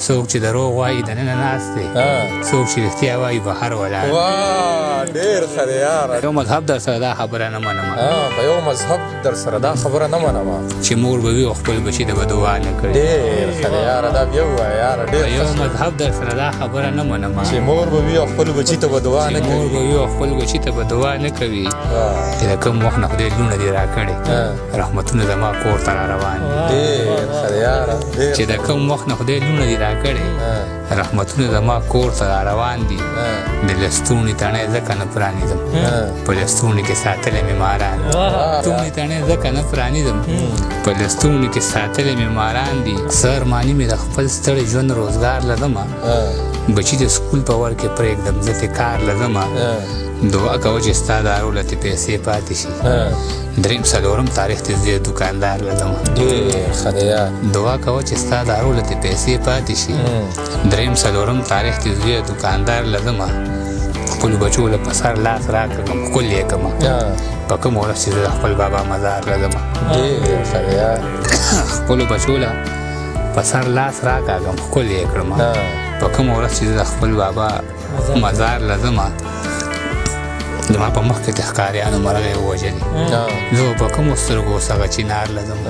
څوک چې دروغ وایي دننه ناست دی، څوک چې رښتیا وایي بهر ولاړ. واه ډېر ښه دی یاره. یو مذهب در سره دا خبره نه منم، په یو مذهب در سره دا خبره نه منم چې مور به وي او خپل بچي ته به دعا نه کړي. ډېر ښه دی یاره، دا بیا ووایه یاره. په یو مذهب در سره دا خبره نه منم چې مور به وي او خپل بچي ته به دعا نه مور به کوي. وي او خپل بچي ته به دعا نه کوي. چې د کوم وخت نه خدای لوڼه دې راکړې، رحمتونه زما کور ته را روان دي. ډېر ښه دی یاره. چې د کوم وخت نه خدای لوڼه دې راکړې، رحمتونه زما کور ته را روان دي. د لستوڼي تڼۍ ځکه نه پرانیزم، په لستوڼي کې ساتلی مې ماران دي. لستوڼي تڼۍ ځکه نه پرانیزم، په لستوڼي کې ساتلی مې ماران دي. څه ارماني مې د خپل ستړي ژوند روزګار لرمه، بچي د سکول په ور کې پرېږدم زه ترې کار لرمه. دعا کوه چې ستا د اړوله تې پیسې پاتې شي. درېیم څلورم تاریخ ته زه دوکاندار لرمه. ډېر ښه دی یاره. دعا کوه چې ستا د اړوله تې پیسې پاتې شي. درېیم څلورم تاریخ ته زه دوکاندار لرمه. خپلو بچو له په سر لاس راکړم، ښکل یې کړمه. په کوم ورځ چې زه د خپل بابا مزار لرمه. ډېر ښه دی یاره. خپلو بچو له په سر لاس راکاږم، ښکل یې کړمه. په کوم ورځ چې زه د خپل بابا مزار لرمه. زما په مخ کې د ښکاریانو مرغۍ ووژلې، زه په کومو سترګو سغه چینار لرم.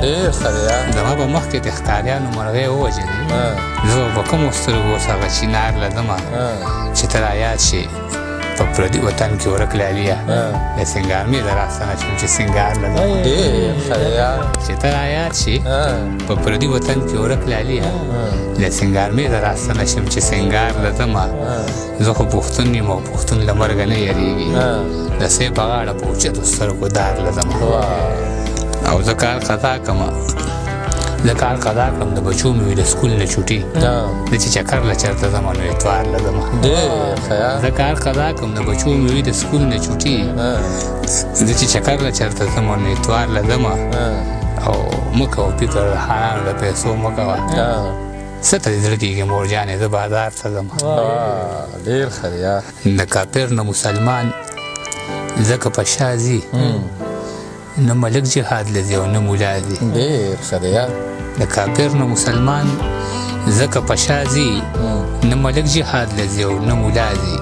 ډېر ښه دی یاره. زما په مخ کې د ښکاریانو مرغۍ ووژلې، زه په کومو سترګو سغه چینار لرم. چې ته رایاد شې په پردي وطن کې ورک لاليه، د سنګار مې د راستنه شم چې سنګار لرم. ډېر ښه دی یاره. چې ته رایاد شې په پردي وطن کې ورک لاليه، د سنګار مې د راستنه شم چې سنګار لرم. زه خو پښتون یم او پښتون له مرګه نه یېرېږي، د سې په غاړه په اوچتو سترګو دار لرم. او زه کار قضا کړم، زه کار قضا کړم، د بچو مې وي د سکول نه چوټي، زه چې چکر له چېرته ځم نو اتوار لرم. ډېر ښه یاره. زه کار قضا کړم، د بچو مې وي د سکول نه چوټي، زه چې چکر له چېرته ځم نو اتوار لرم. او مه کوه فکر د حرامو د پیسو مه کوه، څه ته دې زړه کېږي مور جانې زه بازار ته ځم. ډېر ښه دی یاره. د کافر نه مسلمان ځکه په شا ځي، نه ملک جهاد له ځي او نه ملا ځي. ډېر ښه دی یاره. د کافر نه مسلمان ځکه په شا ځي، نه ملک جهاد له ځي او نه ملا ځي.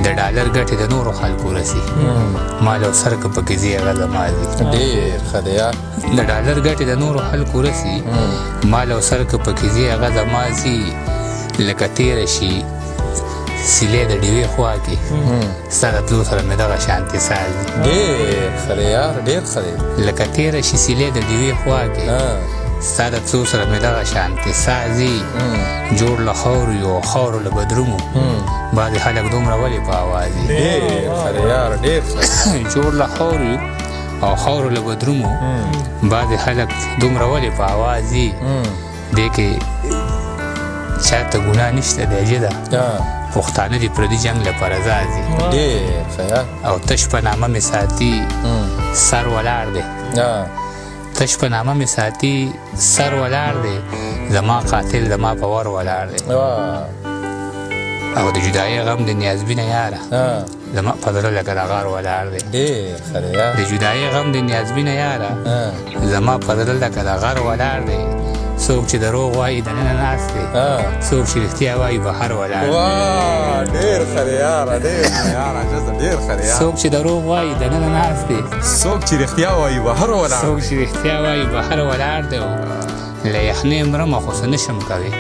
د ډالر ګټې د نورو خلکو رسي، مال او سر که پکې ځي هغه زما ځي. ډېر ښه دی یاره. د ډالر ګټې د نورو خلکو رسي، مال او سر که پکې ځي هغه زما ځي. لکه تېره شي سیلې د ډیوې خوا کې، ستا د تلو سره مې دغه شانتې ساز دي. ډېر ښه دی یاره. ډېر ښه دی. لکه تېره شي سیلې د ډیوې خوا کې، ستا د تلو سره مې دغه شانتې ساز دي. جوړ له خاورو یو او خاورو له بدرمو، بعضې خلک دومره ولې په اواز دي. ډېر ښه دی یاره. ډېر ښه. جوړ له خاورو او خاورو له بدرمو، بعضې خلک دومره ولې په اواز دي. دې کې چاته ګناه نشته دی جده، پښتانه دي پردي جنګ لپاره ځي. ډېر ښه یاره. او تش په نامه مې ساتي سر ولاړ دی، تش په نامه مې ساتي سر ولاړ دی. زما قاتل زما په ور ولاړ دی. او د جدایۍ غم د نیازبینه یاره، زما په زړه لکه د غار ولاړ دی. ډېر ښه دی یاره. د جدایۍ غم د نیازبینه یاره، زما په زړه لکه د غار ولاړ دی. څوک چې دروغ وایي دننه ناست دی، څوک چې رښتیا وایي بهر ولاړ دی. ډېر ښه دی یاره. ډېر ښه یاره. ډېر ښه دی یاره. څوک چې دروغ وایي دننه ناست دی، څوک چې رښتیا وایي بهر ولاړ. څوک چې رښتیا وایي بهر ولاړ دی. له یخنۍ مرمه خو څه نشم کوي،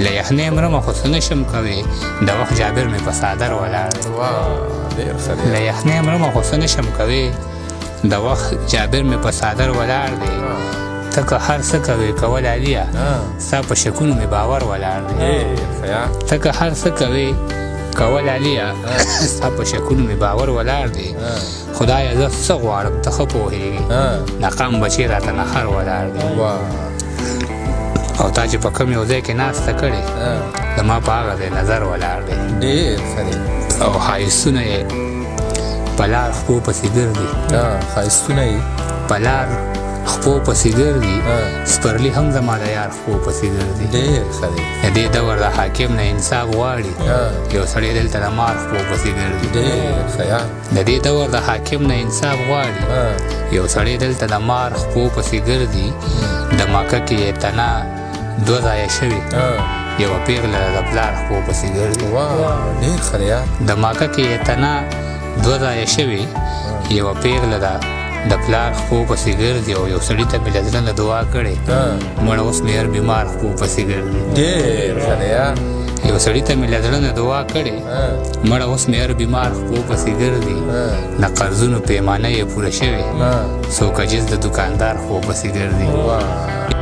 له یخنۍ مرمه خو څه نشم کوي. د وخت جابر مې په څادر ولاړ دی. ډېر ښه دی. له یخنۍ مرمه خو څه نشم کوي، د وخت جابر مې په څادر ولاړ دی. ته که هر څه کوې کول عالیه، ستا په شکونو مې باور ولاړ دی. ته که هر څه کوې کول عالیه، ستا په شکونو مې باور ولاړ دی. خدایه زه څه غواړم ته ښه پوهېږې، ناقام بچی راته نخر ولاړ دی. او تا چې په کوم یو ځای کې ناسته کړې، زما په هغه ځای نظر ولاړ دی. ډېر ښه دی. او ښایستونه یې په لار خپو پسې ګرځي، ښایستونه یې په لار خپو پسې ګرځي. سپرلي هم زما د یار خپو پسې ګرځي. ډېر ښه دی. د دې دور د حاکم نه انصاف غواړي، یو سړی دلته د مار خپو پسې ګرځي. ډېر ښه یاره. د دې دور د حاکم نه انصاف غواړي، یو سړی دلته د مار خپو پسې ګرځي. د مکه کې یې تنه دوه ځایه شوي یوه پیغله د پلار خو پسې ګرځي ډېر ښه دی یار د ماکه کې تنا دوه ځایه شوي یوه پیغله ده د پلار خو پسې ګرځي او یو سړي ته مې له زړه نه دعا کړې مړه اوس مې هر بیمار خو پسې ګرځي ډېر ښه دی یار یو سړي ته مې له زړه نه دعا کړې مړه اوس مې هر بیمار خو پسې ګرځي د قرضونو پیمانه یې پوره شوې څوک عجز د دوکاندار خو پسې ګرځي